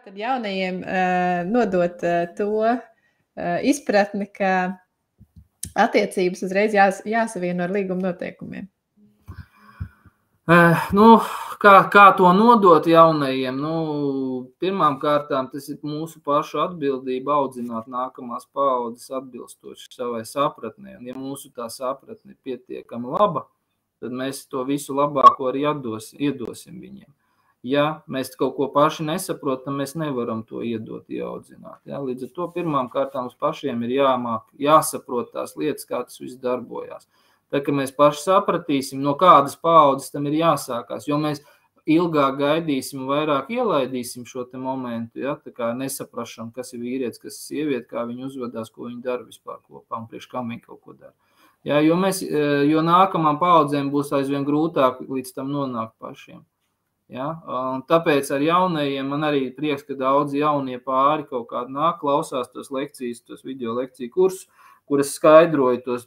Tad jaunajiem nodot to izpratni, ka attiecības uzreiz jāsavieno ar līguma noteikumiem? Kā to nodot jaunajiem? Pirmām kārtām tas ir mūsu pašu atbildība audzināt nākamās paaudzes atbilstoši savai sapratnē. Un ja mūsu tā sapratne ir pietiekami laba, tad mēs to visu labāko arī iedosim viņiem. Ja mēs kaut ko paši nesaprotam, mēs nevaram to iedot, ieaudzināt. Ja? Līdz ar to pirmām kārtām mums pašiem ir jāsaprot tās lietas, kā tas viss darbojās. Tā, ka mēs paši sapratīsim, no kādas paaudzes tam ir jāsākās, jo mēs ilgāk gaidīsim, vairāk ielaidīsim šo te momentu, ja? Tā kā nesaprašam, kas ir vīrietis, kas ir sieviete, kā viņi uzvedās, ko viņi dara vispār kopā un priekš kam viņi kaut ko dara. Ja? Jo nākamām paaudzēm būs aizvien grūtāk līdz tam nonākt pašiem. Ja? Un tāpēc ar jaunajiem man arī prieks, ka daudzi jaunie pāri kaut kādi nāk, klausās tos lekcijas, tos video lekciju kursus, kuras skaidroja tos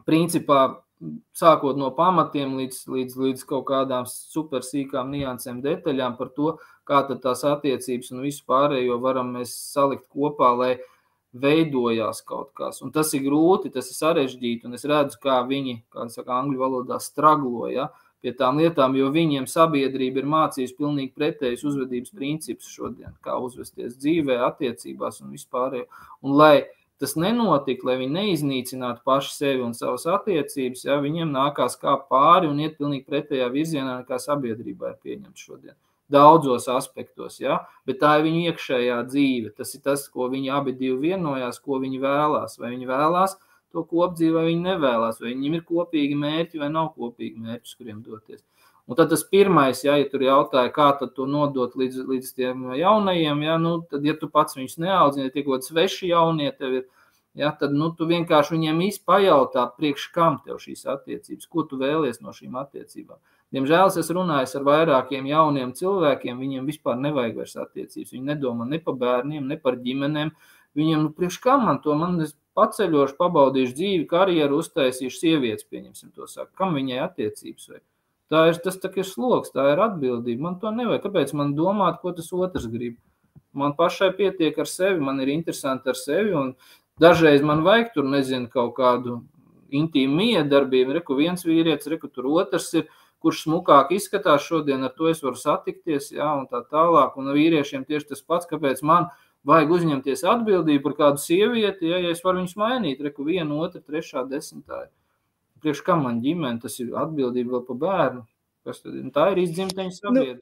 principā sākot no pamatiem līdz kaut kādām super sīkām niansēm, detaļām par to, kā tad tās attiecības un visu pārējo varam mēs salikt kopā, lai veidojās kaut kas. Un tas ir grūti, tas ir sarežģīti, un es redzu, kā viņi, kā saka angļu valodā, straglo, ja? Pie tām lietām, jo viņiem sabiedrība ir mācījusi pilnīgi pretējus uzvedības principus šodien, kā uzvesties dzīvē, attiecībās un vispārējo. Un lai tas nenotika, lai viņi neiznīcinātu paši sevi un savas attiecības, ja, viņiem nākās kā pāri un iet pilnīgi pretējā virzienā, nekā sabiedrībā ir pieņemts šodien. Daudzos aspektos, ja, bet tā ir viņu iekšējā dzīve. Tas ir tas, ko viņi abi divi vienojās, ko viņi vēlās. Vai viņi vēlās to kopdzīvi, vai viņi nevēlās, vai viņiem ir kopīgi mērķi, vai nav kopīgi mērķi, uz kuriem doties. Un tad tas pirmais, ja tur jautāja, kā tad to nodot līdz tiem jaunajiem, ja, tad, ja tu pats viņus neaudzini, ja tie kaut sveši jaunie tev ir, ja, tad, tu vienkārši viņiem pajautā, priekš kam tev šīs attiecības, ko tu vēlies no šīm attiecībām. Diemžēl es runāju ar vairākiem jauniem cilvēkiem, viņiem vispār nevajag vairs attiecības, viņi nedomā ne par bērniem, ne par ģimenēm, viņiem, priekš kam man to, es paceļošu, pabaudīšu dzīvi, karjeru, uztaisīšu sievietes, pieņemsim to saka, kam viņai attiecības vajag. Tas tā ir sloks, tā ir atbildība, man to nevajag, kāpēc man domāt, ko tas otrs grib. Man pašai pietiek ar sevi, man ir interesanti ar sevi, un dažreiz man vajag tur, nezinu, kaut kādu intīmu miedarbību, reku viens vīrietis, reku tur otrs ir, kurš smukāk izskatās šodien, ar to es varu satikties, jā, un tā tālāk, un vīriešiem tieši tas pats, kāpēc man vajag uzņemties atbildību par kādu sievieti, ja es varu viņus mainīt, reku 1, 2, 3, 10. Priekš kam man ģimene, tas ir atbildība vēl par bērnu. Tā ir izdzimteņa sabiedrība.